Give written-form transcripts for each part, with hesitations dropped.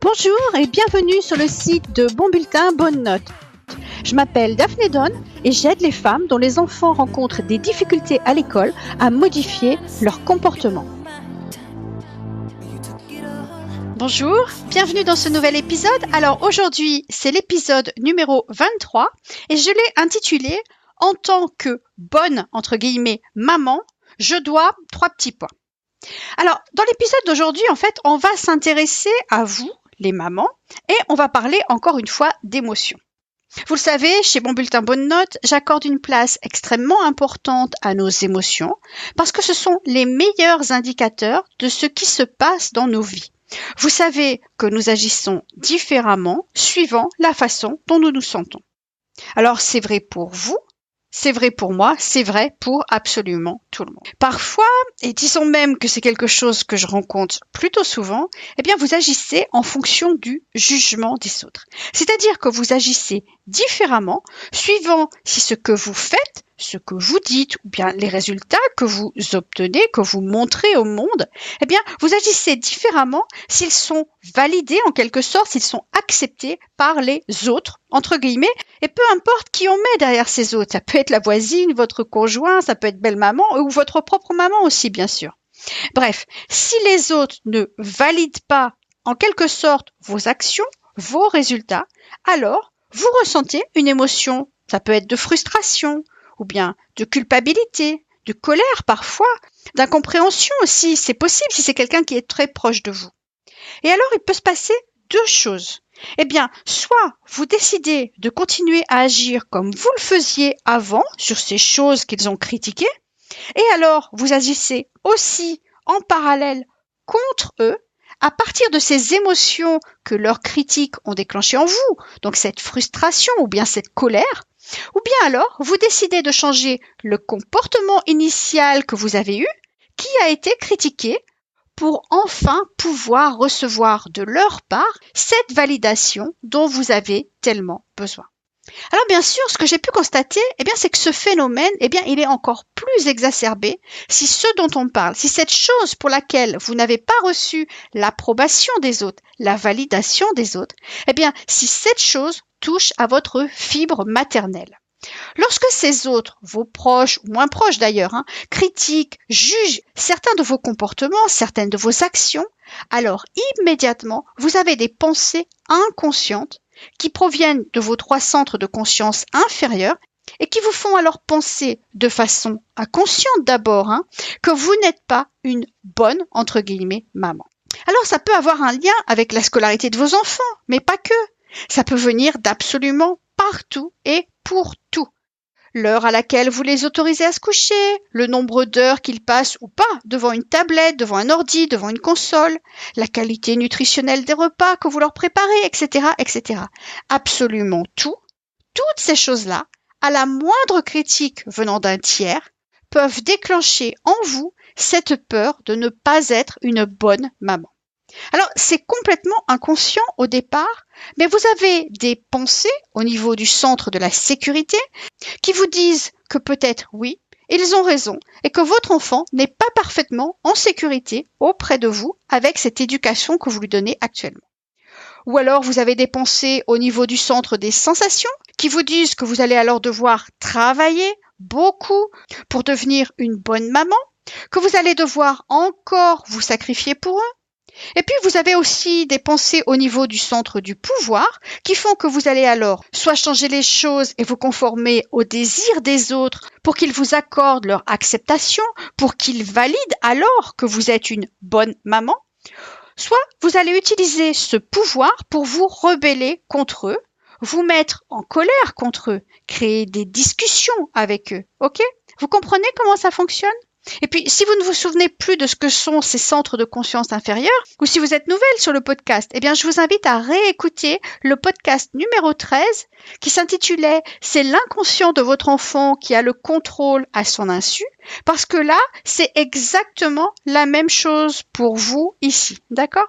Bonjour et bienvenue sur le site de Bon Bulletin, Bonne Note. Je m'appelle Daphné Donne et j'aide les femmes dont les enfants rencontrent des difficultés à l'école à modifier leur comportement. Bonjour, bienvenue dans ce nouvel épisode. Alors aujourd'hui, c'est l'épisode numéro 23 et je l'ai intitulé « En tant que bonne, entre guillemets, maman, je dois 3 petits points ». Alors, dans l'épisode d'aujourd'hui, en fait, on va s'intéresser à vous, les mamans, et on va parler encore une fois d'émotions. Vous le savez, chez Bon Bulletin Bonne Note, j'accorde une place extrêmement importante à nos émotions parce que ce sont les meilleurs indicateurs de ce qui se passe dans nos vies. Vous savez que nous agissons différemment suivant la façon dont nous nous sentons. Alors, c'est vrai pour vous, c'est vrai pour moi, c'est vrai pour absolument tout le monde. Parfois, et disons même que c'est quelque chose que je rencontre plutôt souvent, eh bien vous agissez en fonction du jugement des autres. C'est-à-dire que vous agissez différemment suivant si ce que vous faites, ce que vous dites ou bien les résultats que vous obtenez, que vous montrez au monde, eh bien vous agissez différemment s'ils sont validés en quelque sorte, s'ils sont acceptés par les autres, entre guillemets, et peu importe qui on met derrière ces autres. Ça peut être la voisine, votre conjoint, ça peut être belle-maman ou votre propre maman aussi, bien sûr. Bref, si les autres ne valident pas en quelque sorte vos actions, vos résultats, alors vous ressentez une émotion. Ça peut être de frustration, ou bien de culpabilité, de colère parfois, d'incompréhension aussi, c'est possible si c'est quelqu'un qui est très proche de vous. Et alors, il peut se passer 2 choses. Eh bien, soit vous décidez de continuer à agir comme vous le faisiez avant sur ces choses qu'ils ont critiquées, et alors vous agissez aussi en parallèle contre eux, à partir de ces émotions que leurs critiques ont déclenchées en vous, donc cette frustration ou bien cette colère, ou bien alors vous décidez de changer le comportement initial que vous avez eu, qui a été critiqué, pour enfin pouvoir recevoir de leur part cette validation dont vous avez tellement besoin. Alors bien sûr, ce que j'ai pu constater, c'est que ce phénomène, il est encore plus exacerbé si ce dont on parle, si cette chose pour laquelle vous n'avez pas reçu l'approbation des autres, la validation des autres, si cette chose touche à votre fibre maternelle. Lorsque ces autres, vos proches ou moins proches d'ailleurs, critiquent, jugent certains de vos comportements, certaines de vos actions, alors immédiatement, vous avez des pensées inconscientes qui proviennent de vos 3 centres de conscience inférieurs et qui vous font alors penser de façon inconsciente d'abord que vous n'êtes pas une bonne, entre guillemets, maman. Alors ça peut avoir un lien avec la scolarité de vos enfants, mais pas que. Ça peut venir d'absolument partout et pour tout. L'heure à laquelle vous les autorisez à se coucher, le nombre d'heures qu'ils passent ou pas devant une tablette, devant un ordi, devant une console, la qualité nutritionnelle des repas que vous leur préparez, etc., etc. Absolument tout, toutes ces choses-là, à la moindre critique venant d'un tiers, peuvent déclencher en vous cette peur de ne pas être une bonne maman. Alors, c'est complètement inconscient au départ, mais vous avez des pensées au niveau du centre de la sécurité qui vous disent que peut-être oui, ils ont raison et que votre enfant n'est pas parfaitement en sécurité auprès de vous avec cette éducation que vous lui donnez actuellement. Ou alors vous avez des pensées au niveau du centre des sensations qui vous disent que vous allez alors devoir travailler beaucoup pour devenir une bonne maman, que vous allez devoir encore vous sacrifier pour eux. Et puis vous avez aussi des pensées au niveau du centre du pouvoir qui font que vous allez alors soit changer les choses et vous conformer aux désirs des autres pour qu'ils vous accordent leur acceptation, pour qu'ils valident alors que vous êtes une bonne maman, soit vous allez utiliser ce pouvoir pour vous rebeller contre eux, vous mettre en colère contre eux, créer des discussions avec eux. Ok ? Vous comprenez comment ça fonctionne ? Et puis, si vous ne vous souvenez plus de ce que sont ces centres de conscience inférieurs, ou si vous êtes nouvelle sur le podcast, je vous invite à réécouter le podcast numéro 13 qui s'intitulait « C'est l'inconscient de votre enfant qui a le contrôle à son insu », parce que là, c'est exactement la même chose pour vous ici, d'accord ?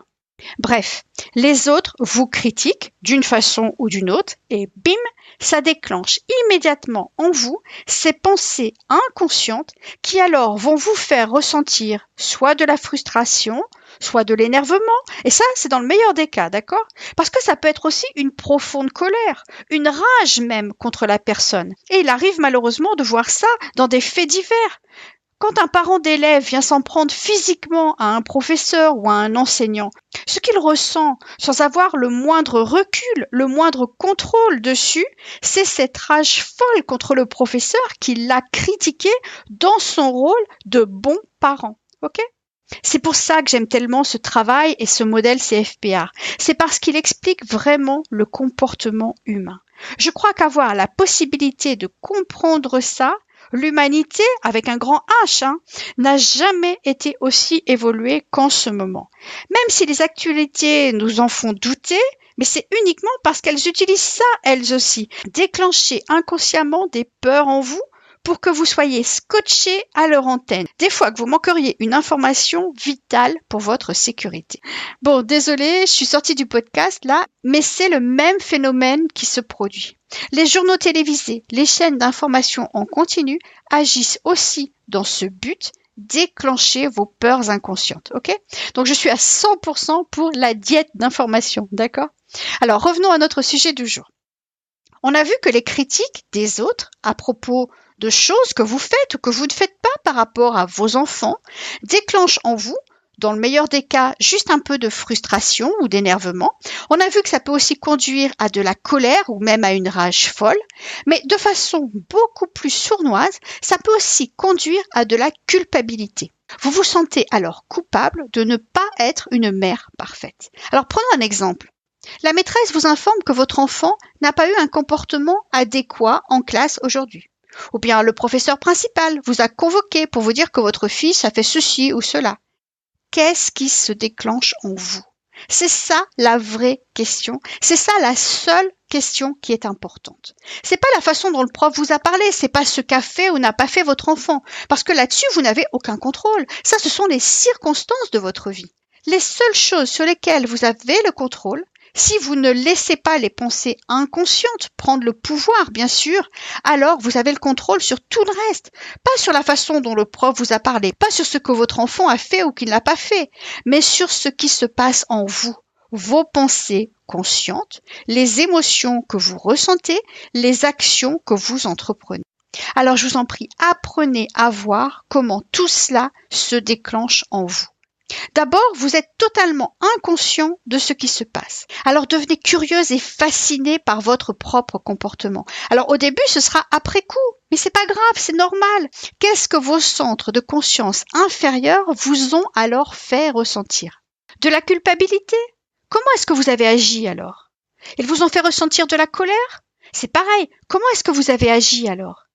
Bref, les autres vous critiquent d'une façon ou d'une autre et bim, ça déclenche immédiatement en vous ces pensées inconscientes qui alors vont vous faire ressentir soit de la frustration, soit de l'énervement, et ça, c'est dans le meilleur des cas, d'accord? Parce que ça peut être aussi une profonde colère, une rage même contre la personne. Et il arrive malheureusement de voir ça dans des faits divers. Quand un parent d'élève vient s'en prendre physiquement à un professeur ou à un enseignant, ce qu'il ressent sans avoir le moindre recul, le moindre contrôle dessus, c'est cette rage folle contre le professeur qui l'a critiqué dans son rôle de bon parent. Ok ? C'est pour ça que j'aime tellement ce travail et ce modèle CFPR. C'est parce qu'il explique vraiment le comportement humain. Je crois qu'avoir la possibilité de comprendre ça, l'humanité, avec un grand H, n'a jamais été aussi évoluée qu'en ce moment. Même si les actualités nous en font douter, mais c'est uniquement parce qu'elles utilisent ça, elles aussi. Déclencher inconsciemment des peurs en vous pour que vous soyez scotché à leur antenne. Des fois que vous manqueriez une information vitale pour votre sécurité. Bon, désolé, je suis sortie du podcast là, mais c'est le même phénomène qui se produit. Les journaux télévisés, les chaînes d'information en continu agissent aussi dans ce but, déclencher vos peurs inconscientes, ok? Donc je suis à 100% pour la diète d'information, d'accord? Alors revenons à notre sujet du jour. On a vu que les critiques des autres à propos de choses que vous faites ou que vous ne faites pas par rapport à vos enfants déclenchent en vous, dans le meilleur des cas, juste un peu de frustration ou d'énervement. On a vu que ça peut aussi conduire à de la colère ou même à une rage folle, mais de façon beaucoup plus sournoise, ça peut aussi conduire à de la culpabilité. Vous vous sentez alors coupable de ne pas être une mère parfaite. Alors prenons un exemple. La maîtresse vous informe que votre enfant n'a pas eu un comportement adéquat en classe aujourd'hui. Ou bien le professeur principal vous a convoqué pour vous dire que votre fils a fait ceci ou cela. Qu'est-ce qui se déclenche en vous? C'est ça la vraie question. C'est ça la seule question qui est importante. C'est pas la façon dont le prof vous a parlé, c'est pas ce qu'a fait ou n'a pas fait votre enfant. Parce que là-dessus, vous n'avez aucun contrôle. Ça, ce sont les circonstances de votre vie. Les seules choses sur lesquelles vous avez le contrôle, si vous ne laissez pas les pensées inconscientes prendre le pouvoir, bien sûr, alors vous avez le contrôle sur tout le reste. Pas sur la façon dont le prof vous a parlé, pas sur ce que votre enfant a fait ou qu'il n'a pas fait, mais sur ce qui se passe en vous, vos pensées conscientes, les émotions que vous ressentez, les actions que vous entreprenez. Alors je vous en prie, apprenez à voir comment tout cela se déclenche en vous. D'abord, vous êtes totalement inconscient de ce qui se passe. Alors devenez curieuse et fascinée par votre propre comportement. Alors au début, ce sera après coup, mais c'est pas grave, c'est normal. Qu'est-ce que vos centres de conscience inférieurs vous ont alors fait ressentir? De la culpabilité? Comment est-ce que vous avez agi alors? Ils vous ont fait ressentir de la colère? C'est pareil, comment est-ce que vous avez agi alors?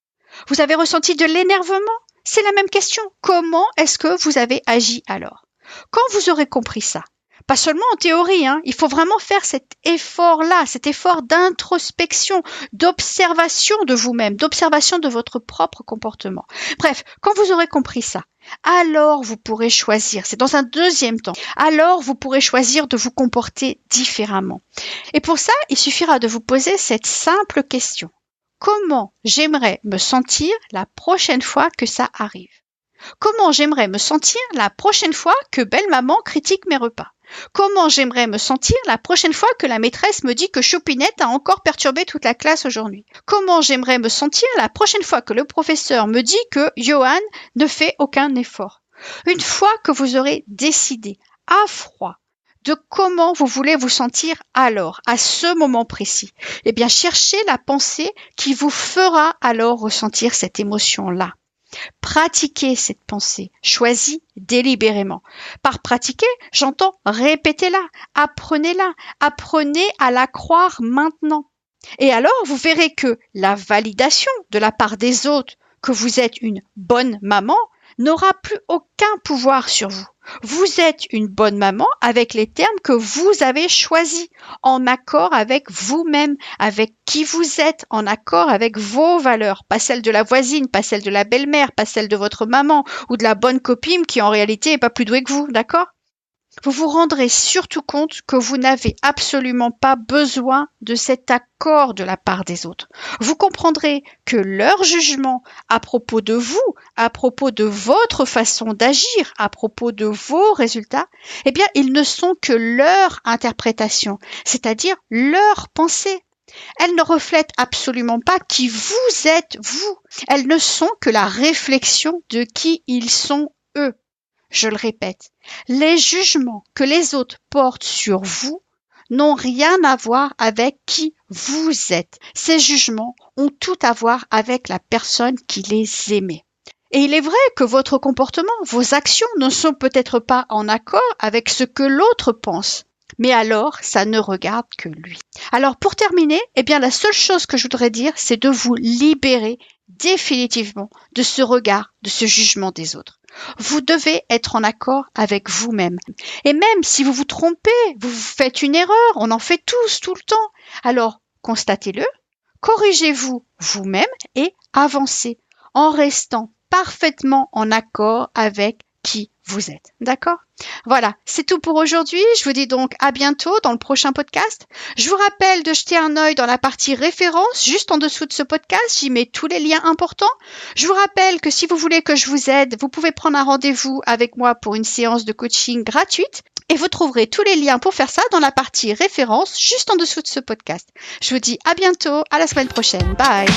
Vous avez ressenti de l'énervement? C'est la même question. Comment est-ce que vous avez agi alors? Quand vous aurez compris ça, pas seulement en théorie, il faut vraiment faire cet effort-là, cet effort d'introspection, d'observation de vous-même, d'observation de votre propre comportement. Bref, quand vous aurez compris ça, alors vous pourrez choisir, c'est dans un deuxième temps, alors vous pourrez choisir de vous comporter différemment. Et pour ça, il suffira de vous poser cette simple question. Comment j'aimerais me sentir la prochaine fois que ça arrive? Comment j'aimerais me sentir la prochaine fois que belle-maman critique mes repas? Comment j'aimerais me sentir la prochaine fois que la maîtresse me dit que Choupinette a encore perturbé toute la classe aujourd'hui? Comment j'aimerais me sentir la prochaine fois que le professeur me dit que Johan ne fait aucun effort? Une fois que vous aurez décidé à froid de comment vous voulez vous sentir alors, à ce moment précis, eh bien cherchez la pensée qui vous fera alors ressentir cette émotion-là. Pratiquez cette pensée, choisie délibérément. Par pratiquer, j'entends répétez-la, apprenez-la, apprenez à la croire maintenant. Et alors, vous verrez que la validation de la part des autres que vous êtes une bonne maman n'aura plus aucun pouvoir sur vous. Vous êtes une bonne maman avec les termes que vous avez choisis, en accord avec vous-même, avec qui vous êtes, en accord avec vos valeurs, pas celles de la voisine, pas celles de la belle-mère, pas celles de votre maman ou de la bonne copine qui en réalité est pas plus douée que vous, d'accord? vous vous rendrez surtout compte que vous n'avez absolument pas besoin de cet accord de la part des autres. Vous comprendrez que leur jugement à propos de vous, à propos de votre façon d'agir, à propos de vos résultats, eh bien, ils ne sont que leur interprétation, c'est-à-dire leur pensée. Elles ne reflètent absolument pas qui vous êtes, vous. Elles ne sont que la réflexion de qui ils sont, eux. Je le répète, les jugements que les autres portent sur vous n'ont rien à voir avec qui vous êtes. Ces jugements ont tout à voir avec la personne qui les émet. Et il est vrai que votre comportement, vos actions ne sont peut-être pas en accord avec ce que l'autre pense. Mais alors, ça ne regarde que lui. Alors, pour terminer, eh bien, la seule chose que je voudrais dire, c'est de vous libérer définitivement de ce regard, de ce jugement des autres. Vous devez être en accord avec vous-même. Et même si vous vous trompez, vous faites une erreur, on en fait tous, tout le temps. Alors, constatez-le, corrigez-vous vous-même et avancez en restant parfaitement en accord avec qui vous êtes. D'accord ? Voilà, c'est tout pour aujourd'hui. Je vous dis donc à bientôt dans le prochain podcast. Je vous rappelle de jeter un œil dans la partie références, juste en dessous de ce podcast. J'y mets tous les liens importants. Je vous rappelle que si vous voulez que je vous aide, vous pouvez prendre un rendez-vous avec moi pour une séance de coaching gratuite. Et vous trouverez tous les liens pour faire ça dans la partie références, juste en dessous de ce podcast. Je vous dis à bientôt, à la semaine prochaine. Bye!